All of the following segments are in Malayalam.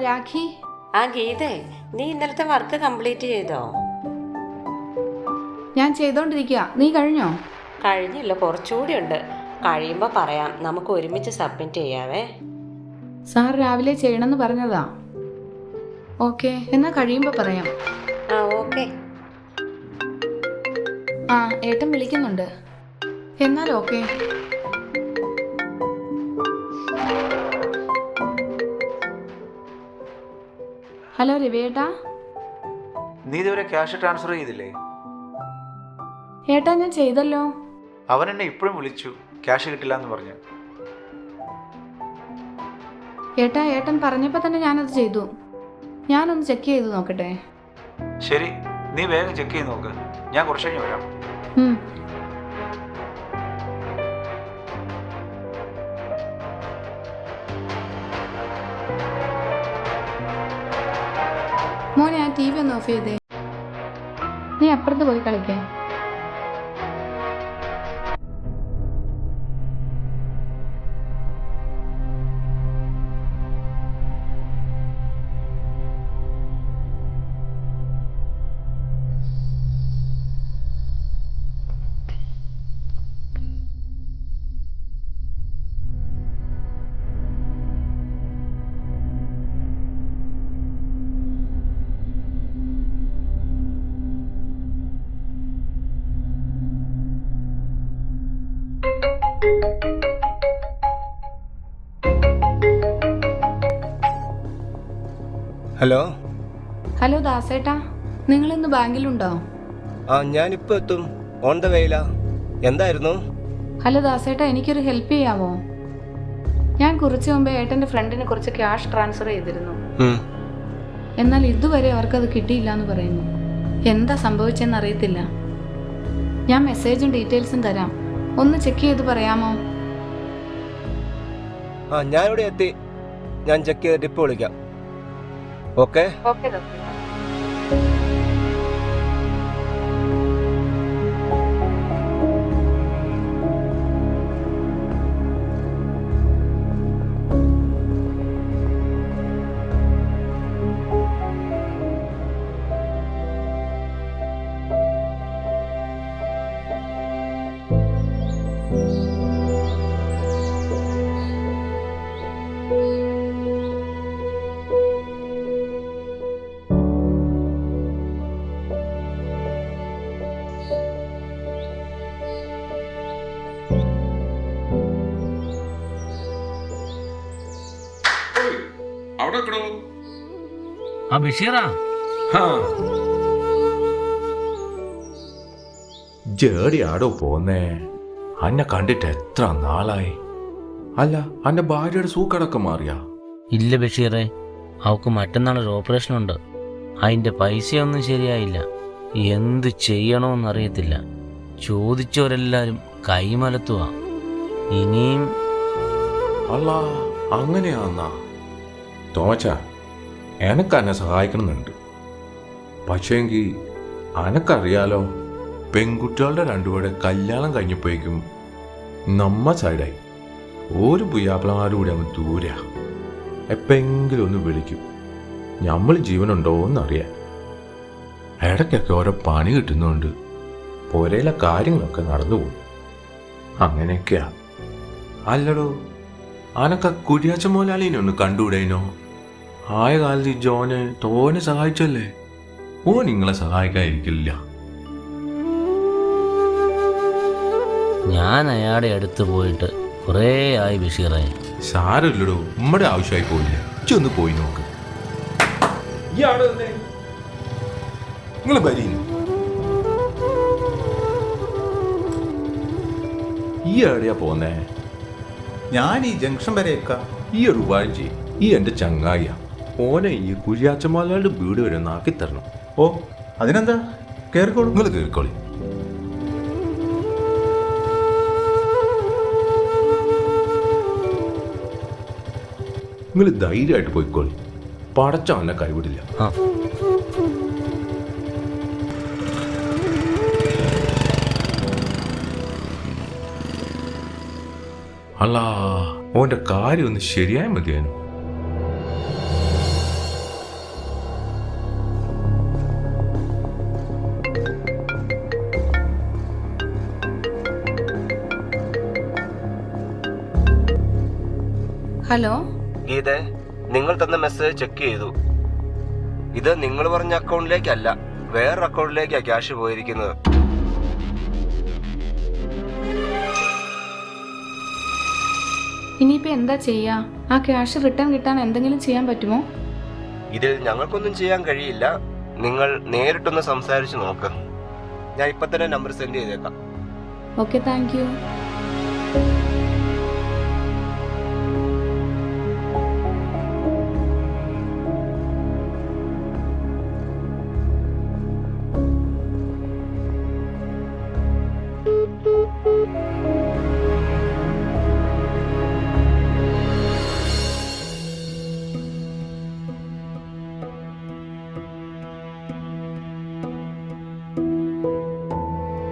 രാഖി. ഗീതേ, നീ ഇന്നലത്തെ വർക്ക് കംപ്ലീറ്റ് ചെയ്തോ? ഞാൻ ചെയ്തോണ്ടിരിക്കുക. നീ കഴിഞ്ഞോ? കഴിഞ്ഞില്ല, കുറച്ചുകൂടി ഉണ്ട്. കഴിയുമ്പോൾ പറയാം, നമുക്ക് ഒരുമിച്ച് സബ്മിറ്റ് ചെയ്യാവേ. സാർ രാവിലെ ചെയ്യണമെന്ന് പറഞ്ഞതാ. ഓക്കെ, എന്നാ കഴിയുമ്പോൾ പറയാം. ഓക്കെ. ഏട്ടൻ വിളിക്കുന്നുണ്ട്. എന്നാൽ ഓക്കെ. ഹലോ രവിയേട്ടാ. നീ ഇതുവരെ ക്യാഷ് ട്രാൻസ്ഫർ ചെയ്തില്ലേ? ഏട്ടാ ഞാൻ ചെയ്തല്ലോ. അവൻ എന്നെ ഇപ്പോഴും വിളിച്ചു, ക്യാഷ് കിട്ടില്ല എന്ന് പറഞ്ഞു. ഏട്ടൻ പറഞ്ഞപ്പോൾ തന്നെ ഞാനത് ചെയ്തു. ഞാനൊന്ന് ചെക്ക് ചെയ്ത് നോക്കട്ടെ. ശരി, നീ വേഗം ചെക്ക് ചെയ്ത് നോക്ക്. ഞാൻ കുറച്ച് കഴിഞ്ഞ് വരാം. മോനെ, ആ TV ഒന്ന് ഓഫ് ചെയ്തേ. നീ അപ്പുറത്ത് പോയി കളിക്കേ. ഹലോ. ഹലോ ദാസേട്ടാ, നിങ്ങൾ ഇന്ന് ബാങ്കിലുണ്ടോ? ഞാനിപ്പോൾ എത്തും. ഓൺ ദ വേയിലാ. എന്തായിരുന്നു? ഹലോ ദാസേട്ടാ, എനിക്കൊരു ഹെൽപ്പ് ചെയ്യാമോ? ഞാൻ കുറച്ച് മുമ്പേ ഏട്ടൻ്റെ ഫ്രണ്ടിന് കുറച്ച് ക്യാഷ് ട്രാൻസ്ഫർ ചെയ്തിരുന്നു. എന്നാൽ ഇതുവരെ അവർക്കത് കിട്ടിയില്ല എന്ന് പറയുന്നു. എന്താ സംഭവിച്ചെന്ന് അറിയത്തില്ല. ഞാൻ മെസ്സേജും ഡീറ്റെയിൽസും തരാം, ഒന്ന് ചെക്ക് ചെയ്ത് പറയാമോ? ഞാനിവിടെ എത്തി. ഞാൻ ചെക്ക് ചെയ്തിട്ട് ഇപ്പോൾ വിളിക്കാം. ഓക്കെ. ഓക്കെ ദാസേട്ടാ. ബഷീറാ, ജേടിയാടോ പോന്നേ? അന്നെ കണ്ടിട്ട് എത്ര നാളായി. അല്ല, അന്റെ ഭാര്യയുടെ സൂക്കടക്കം മാറിയാ? ഇല്ല ബഷീറെ, അവക്ക് മറ്റന്നാൾ ഒരു ഓപ്പറേഷൻ ഉണ്ട്. അതിന്റെ പൈസയൊന്നും ശരിയായില്ല. എന്ത് ചെയ്യണമെന്നറിയത്തില്ല. ചോദിച്ചവരെല്ലാരും കൈമലത്തുവാ. ഇനിയും അല്ല, അങ്ങനെയാന്നാ? തോമച്ച, എനക്ക് എന്നെ സഹായിക്കണമെന്നുണ്ട്. പക്ഷേങ്കിൽ അനക്കറിയാലോ, പെൺകുട്ടികളുടെ രണ്ടുപേരുടെ കല്യാണം കഴിഞ്ഞപ്പോഴേക്കും നമ്മ സൈഡായി. ഒരു പുയ്യാപ്പിളമാരുടെ അവൻ ദൂരാ. എപ്പെങ്കിലും ഒന്ന് വിളിക്കും, നമ്മൾ ജീവനുണ്ടോയെന്നറിയാൻ. ഇടയ്ക്കൊക്കെ ഓരോ പണി കിട്ടുന്നുണ്ട്, പുരയിലെ കാര്യങ്ങളൊക്കെ നടന്നു പോകും. അങ്ങനെയൊക്കെയാ. അല്ലടോ, അനക്ക കുരിയാച്ച മോലാളിനെ ഒന്ന് കണ്ടുകൂടേനോ? ആയ കാലത്ത് ജോനെ തോനെ സഹായിച്ചല്ലേ. ഓ നിങ്ങളെ സഹായിക്കാതിരിക്കില്ല. ഞാൻ അയാളുടെ അടുത്ത് പോയിട്ട് കുറേ ആയി ബഷീറെ. സാരമില്ലടോ, നമ്മുടെ ആവശ്യമായി പോയില്ല. ഇച്ചൊന്ന് പോയി നോക്ക്. നിങ്ങൾ ഭരിക്കുന്നു. ഈ എവിടെയാ പോന്നേ? ഞാൻ ഈ ജംഗ്ഷൻ വരെയൊക്കെ. ഈ ഒരു ഉപായം ചെയ്യും. ഈ എന്റെ ചങ്ങായിയാ. ഓനെ ഈ കുര്യാച്ചമാലയുടെ വീട് വരെ നാക്കി തരണം. ഓ, അതിനെന്താ, കേറിക്കോളൂ. നിങ്ങൾ കേറിക്കോളി. നിങ്ങൾ ധൈര്യമായിട്ട് പോയിക്കോളി. പടച്ച അവനെ കൈവിടില്ല. അല്ല, ഓന്റെ കാര്യം ഒന്ന് ശരിയായ മതിയായിരുന്നു. ഹലോ. ഗീതേ, നിങ്ങൾ തന്ന മെസ്സേജ് ചെക്ക് ചെയ്തു. ഇത് നിങ്ങൾ പറഞ്ഞ അക്കൗണ്ടിലേക്കല്ല, വേറൊരു അക്കൗണ്ടിലേക്കാണ് ക്യാഷ് പോയിരിക്കുന്നത്. ഇനിയിപ്പോൾ എന്താ ചെയ്യുക? ആ ക്യാഷ് റിട്ടേൺ കിട്ടാൻ എന്തെങ്കിലും ചെയ്യാൻ പറ്റുമോ? ഇതിൽ ഞങ്ങൾക്കൊന്നും ചെയ്യാൻ കഴിയില്ല. നിങ്ങൾ നേരിട്ടൊന്ന് സംസാരിച്ച് നോക്ക്. ഞാൻ ഇപ്പം തന്നെ നമ്പർ സെൻഡ് ചെയ്തേക്കാം. Okay, thank you.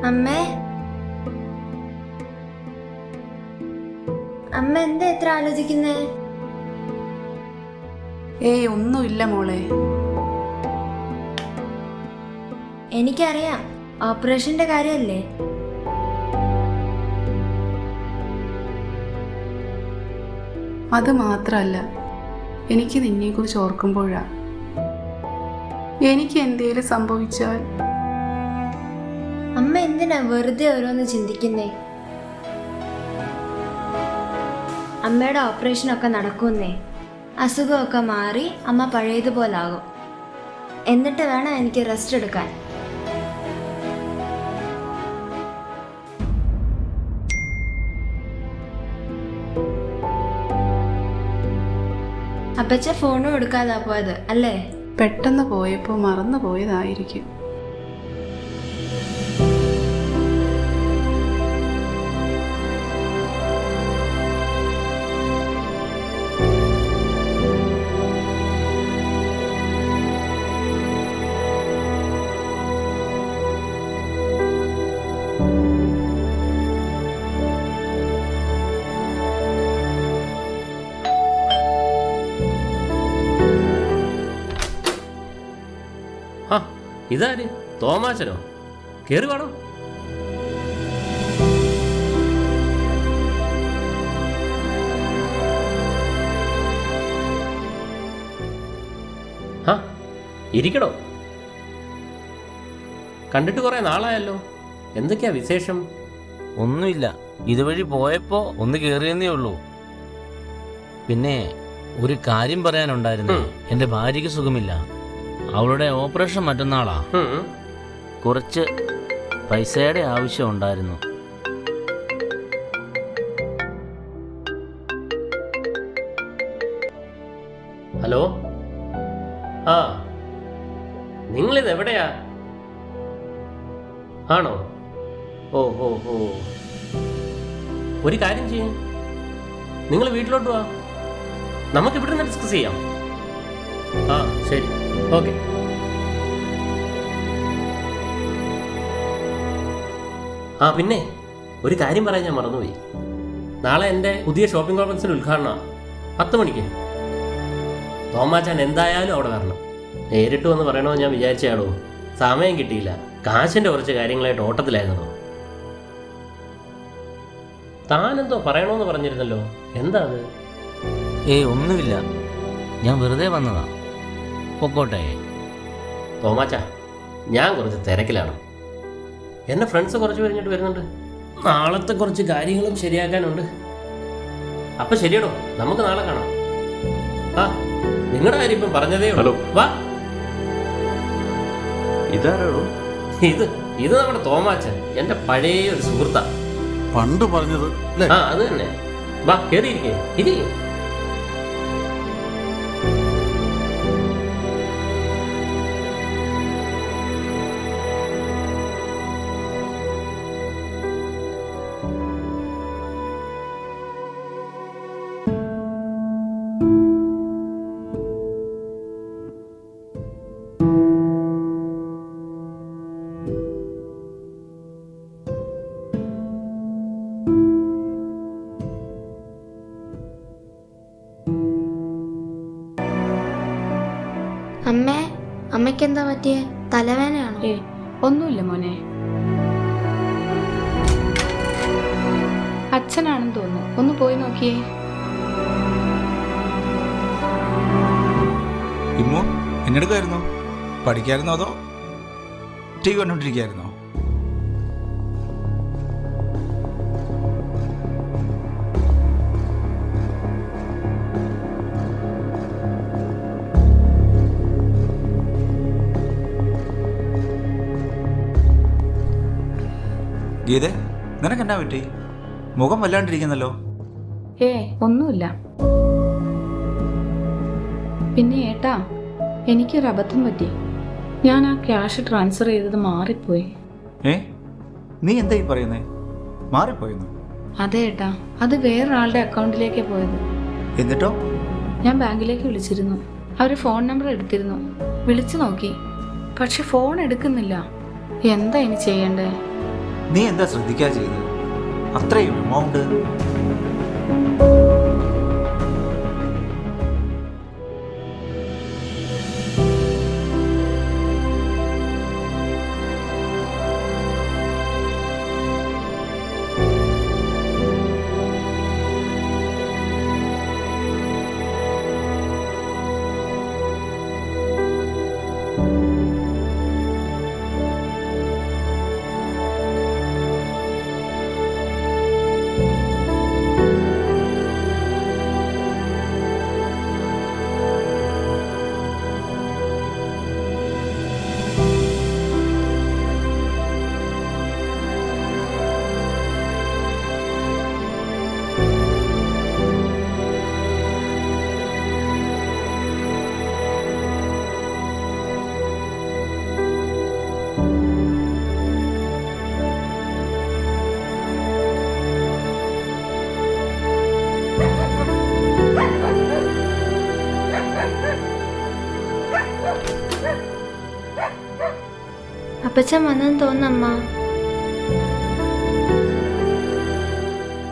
അമ്മേ, അമ്മ എന്താ എത്ര ആലോചിക്കുന്നേ? ഏയ്, ഒന്നുമില്ല മോളെ. എനിക്കറിയാം, ഓപ്പറേഷന്റെ കാര്യമല്ലേ. അത് മാത്രമല്ല, എനിക്ക് നിന്നെക്കുറിച്ച് ഓർക്കുമ്പോഴാ എനിക്ക് എന്തേലും സംഭവിച്ചാൽ. അമ്മ എന്തിനാ വെറുതെ ഓരോന്ന് ചിന്തിക്കുന്നേ? അമ്മയുടെ ഓപ്പറേഷനൊക്കെ നടക്കുന്നേ. അസുഖമൊക്കെ മാറി അമ്മ പഴയതുപോലാകും. എന്നിട്ട് വേണം എനിക്ക് റെസ്റ്റ് എടുക്കാൻ. അപ്പച്ച ഫോണും എടുക്കാതാ പോയത് അല്ലേ? പെട്ടെന്ന് പോയപ്പോൾ മറന്നു പോയതായിരിക്കും. ആ, ഇതാര്? തോമാച്ചനോ? കേറി വേണോ? ആ, ഇരിക്കണോ? കണ്ടിട്ട് കുറെ നാളായല്ലോ. എന്തൊക്കെയാ വിശേഷം? ഒന്നുമില്ല, ഇതുവഴി പോയപ്പോൾ ഒന്ന് കയറിയെന്നേ ഉള്ളൂ. പിന്നെ ഒരു കാര്യം പറയാനുണ്ടായിരുന്നു. എൻ്റെ ഭാര്യയ്ക്ക് സുഖമില്ല. അവളുടെ ഓപ്പറേഷൻ മറ്റന്നാളാ. കുറച്ച് പൈസയുടെ ആവശ്യം ഉണ്ടായിരുന്നു. ഹലോ, ആ, നിങ്ങളിത് എവിടെയാ? ആണോ? ഓ ഓ ഓ, ഒരു കാര്യം ചെയ്യും, നിങ്ങൾ വീട്ടിലോട്ട് വാ, നമുക്ക് ഇവിടെ നിന്ന് ഡിസ്കസ് ചെയ്യാം. ആ ശരി, ഓക്കെ. ആ പിന്നെ ഒരു കാര്യം പറയാൻ ഞാൻ മറന്നുപോയി. നാളെ എൻ്റെ പുതിയ ഷോപ്പിംഗ് കോംപ്ലക്സിൻ്റെ ഉദ്ഘാടനമാണ്, 10 മണിക്ക്. തോമാച്ചാൻ എന്തായാലും അവിടെ വരണം. നേരിട്ട് വന്ന് പറയണമെന്ന് ഞാൻ വിചാരിച്ചാണോ, സമയം കിട്ടിയില്ല. കാശിൻ്റെ കുറച്ച് കാര്യങ്ങളായിട്ട് ഓട്ടത്തിലായിരുന്നു. താനെന്തോ പറയണമെന്ന് പറഞ്ഞിരുന്നല്ലോ, എന്താ അത്? ഏയ്, ഒന്നുമില്ല, ഞാൻ വെറുതെ വന്നതാ. പൊക്കോട്ടെ. തോമാച്ച, ഞാൻ കുറച്ച് തിരക്കിലാണ്. എൻ്റെ ഫ്രണ്ട്സ് കുറച്ച് കഴിഞ്ഞിട്ട് വരുന്നുണ്ട്. നാളത്തെ കുറച്ച് കാര്യങ്ങളും ശരിയാക്കാനുണ്ട്. അപ്പം ശരിയടോ, നമുക്ക് നാളെ കാണാം. ആ, നിങ്ങളുടെ കാര്യം ഇപ്പം പറഞ്ഞതേ ഉള്ളൂ. വാ. ഇതാരോ? ഇത് നമ്മുടെ തോമാച്ചൻ, എൻ്റെ പഴയ ഒരു സുഹൃത്താ. പണ്ട് പറഞ്ഞത്. ആ, അത് തന്നെ. വാ, കയറിയിരിക്കേ. ഇരിക്കും. അമ്മേ, അമ്മയ്ക്ക് എന്താ പറ്റിയേ? തലവേദനയാണോ? ഏ, ഒന്നുമില്ല മോനെ. അച്ഛനാണെന്ന് തോന്നുന്നു, ഒന്ന് പോയി നോക്കിയേ. ഇമ്മു എന്നെടുക്കായിരുന്നോ? പഠിക്കായിരുന്നോ അതോ ടി വി കണ്ടോണ്ടിരിക്കായിരുന്നോ? ഗീതേ, നിനക്കെന്നാ പറ്റി? മുഖം വല്ലാണ്ടിരിക്കുന്നല്ലോ. ഒന്നുമില്ല. പിന്നെ ഏട്ടാ, എനിക്കൊരു അബദ്ധം പറ്റി. ഞാൻ ആ ക്യാഷ് ട്രാൻസ്ഫർ ചെയ്തത് മാറിപ്പോയി. നീ എന്താ ഈ പറയുന്നേ? മാറിപ്പോയെന്നു? അതെ ഏട്ടാ, അത് വേറൊരാളുടെ അക്കൗണ്ടിലേക്കാ പോയത്. എന്നിട്ടോ? ഞാൻ ബാങ്കിലേക്ക് വിളിച്ചിരുന്നു. അവർ ഫോൺ നമ്പർ എടുത്തിരുന്നു. വിളിച്ചു നോക്കി, പക്ഷെ ഫോൺ എടുക്കുന്നില്ല. എന്താ ഇനി ചെയ്യണ്ടേ? നീ എന്താ ശ്രദ്ധിക്കാ ചെയ്തത്? അത്രയും എമൗണ്ട്? അപ്പച്ചൻ വന്നെന്ന് തോന്നമ്മ.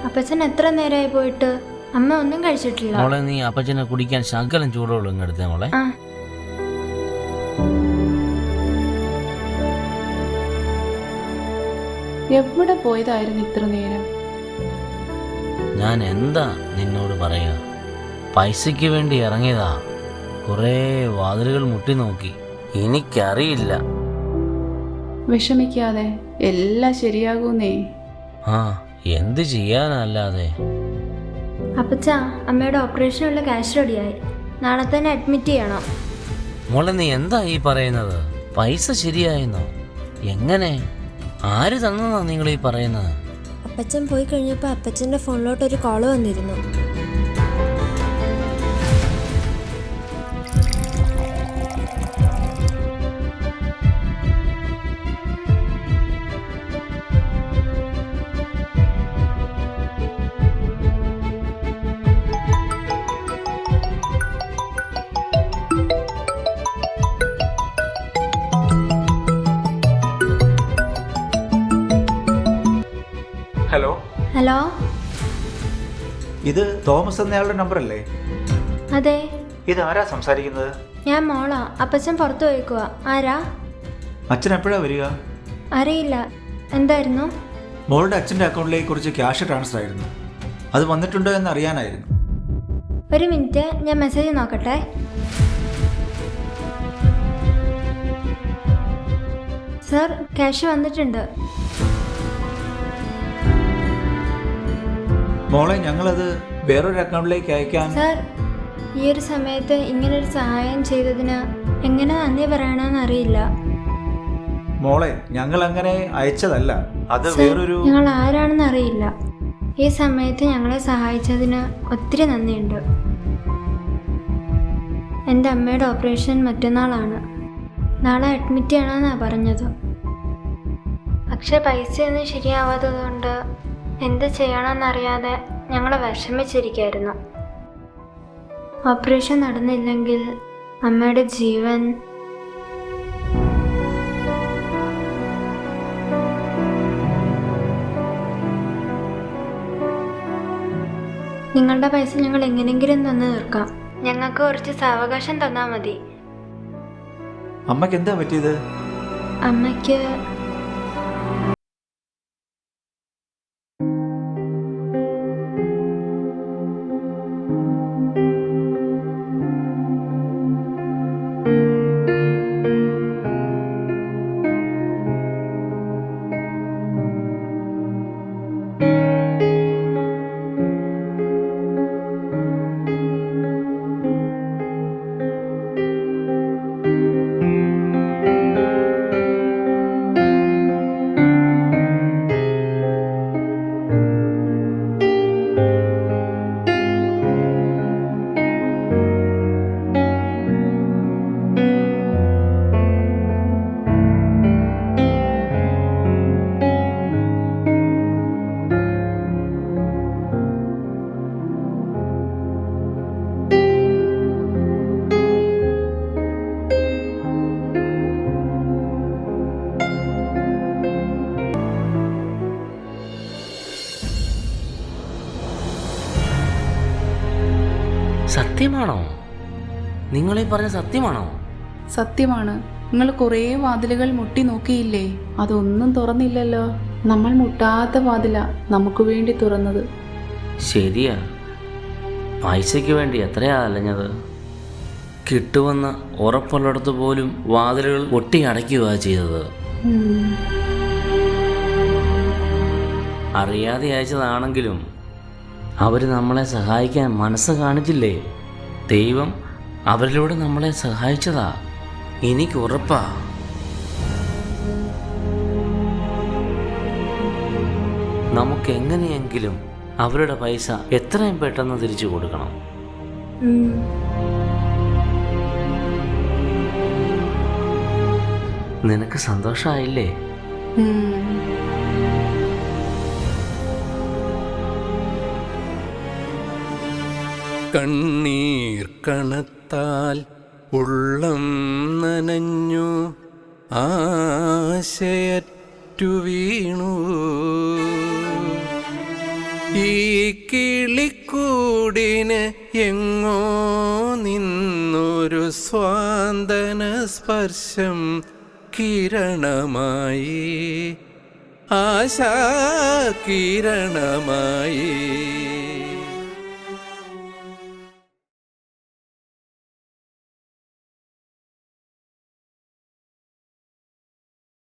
അപ്പച്ചൻ എത്ര നേരമായി പോയിട്ട്? അമ്മ ഒന്നും കഴിച്ചിട്ടില്ല. മോളെ, നീ അപ്പച്ചനെ കുടിക്കാൻ ശകലം ചൂടുവെള്ളം ഇങ്ങെടുത്തേ മോളെ. ആ. എവിടെ പോയതായിരുന്നു ഇത്ര നേരം? ഞാൻ എന്താ നിന്നോട് പറയാ? പൈസയ്ക്ക് വേണ്ടി ഇറങ്ങിയതാ. കുറേ വാതിലുകൾ മുട്ടി നോക്കി. എനിക്കറിയില്ല. വിഷമിക്കാതെ, എല്ലാം ശരിയാകൂന്നേ. ആ, എന്ത് ചെയ്യാനല്ലാതെ. അപ്പച്ച, അമ്മയുടെ ഓപ്പറേഷനുള്ള ക്യാഷ് റെഡിയായി. നാളെ തന്നെ അഡ്മിറ്റ് ചെയ്യണം. മോളെ, നീ എന്താ ഈ പറയുന്നത്? പൈസ ശരിയായെന്നോ? എങ്ങനെ? ആര് തന്നതാ നിങ്ങൾ ഈ പറയുന്നത്? അപ്പച്ചൻ പോയി കഴിഞ്ഞപ്പോൾ അപ്പച്ചൻ്റെ ഫോണിലോട്ട് ഒരു കോള് വന്നിരുന്നു. ഹലോ. ഹലോ, ഇത് തോമസ് എന്നയാളുടെ നമ്പർ അല്ലേ? അതെ. ഇത് ആരാ സംസാരിക്കുന്നത്? ഞാൻ മോളാ. അപ്പച്ചൻ പുറത്തു പോയിക്കുക. ആരാ? അച്ഛൻ എപ്പോഴാ വരിക? അറിയില്ല. എന്തായിരുന്നു? മോളുടെ അച്ഛൻ്റെ അക്കൗണ്ടിലേക്ക് കുറച്ച് ക്യാഷ് ട്രാൻസ്ഫർ ആയിരുന്നു. അത് വന്നിട്ടുണ്ടോ എന്ന് അറിയാനായിരുന്നു. ഒരു മിനിറ്റ്, ഞാൻ മെസ്സേജ് നോക്കട്ടെ. സർ, ക്യാഷ് വന്നിട്ടുണ്ട്. മോളെ, ഞങ്ങളത് വേറൊരു അക്കൗണ്ടിലേക്ക് അയക്കാൻ. സർ, ഈ ഒരു സമയത്ത് ഇങ്ങനൊരു സഹായം ചെയ്തതിന് എങ്ങനെ നന്ദി പറയണമെന്ന് അറിയില്ല. മോളെ, ഞങ്ങൾ അങ്ങനെ അയച്ചതല്ല. അത് സർ, വേറൊരു. ഞങ്ങൾ ആരാണെന്ന് അറിയില്ല. ഈ സമയത്ത് ഞങ്ങളെ സഹായിച്ചതിന് ഒത്തിരി നന്ദിയുണ്ട്. എൻ്റെ അമ്മയുടെ ഓപ്പറേഷൻ മറ്റന്നാളാണ്. നാളെ അഡ്മിറ്റ് ചെയ്യണമെന്നാണ് പറഞ്ഞത്. പക്ഷെ പൈസയൊന്നും ശരിയാവാത്തതുകൊണ്ട് എന്ത് ചെയ്യണമെന്നറിയാതെ ഞങ്ങൾ വിഷമിച്ചിരിക്കുകയായിരുന്നു. ഓപ്പറേഷൻ നടന്നില്ലെങ്കിൽ അമ്മയുടെ ജീവൻ. നിങ്ങളുടെ പൈസ ഞങ്ങൾ എങ്ങനെയെങ്കിലും തന്നു തീർക്കാം. ഞങ്ങൾക്ക് കുറച്ച് സാവകാശം തന്നാൽ മതി. അമ്മയ്ക്ക് എന്താ പറ്റിയത്? അമ്മയ്ക്ക് സത്യമാണോ? നിങ്ങളീ പറഞ്ഞ സത്യമാണോ? സത്യമാണ്. നിങ്ങൾ കുറേ വാതിലുകൾ മുട്ടി നോക്കിയില്ലേ, അതൊന്നും തുറന്നില്ലല്ലോ. നമ്മൾ മുട്ടാത്ത വാതില നമുക്ക് വേണ്ടി തുറന്നത്. ശരിയാ, പൈസയ്ക്ക് വേണ്ടി എത്രയാ അലഞ്ഞത്. കിട്ടുമെന്ന് ഉറപ്പുള്ളിടത്ത് പോലും വാതിലുകൾ ഒട്ടി അടയ്ക്കുക ചെയ്തത്. അറിയാതെ അയച്ചതാണെങ്കിലും അവർ നമ്മളെ സഹായിക്കാൻ മനസ്സ് കാണിച്ചില്ലേ? ദൈവം അവരിലൂടെ നമ്മളെ സഹായിച്ചതാ, എനിക്ക് ഉറപ്പാ. നമുക്കെങ്ങനെയെങ്കിലും അവരുടെ പൈസ എത്രയും പെട്ടെന്ന് തിരിച്ചു കൊടുക്കണം. നിനക്ക് സന്തോഷമായില്ലേ? കണ്ണീർ കണത്താൽ ഉള്ളം നനഞ്ഞു, ആശയറ്റു വീണു. ഈ കിളിക്കൂടിന് എങ്ങോ നിന്നൊരു സ്വാന്തന സ്പർശം കിരണമായി, ആശാ കിരണമായി.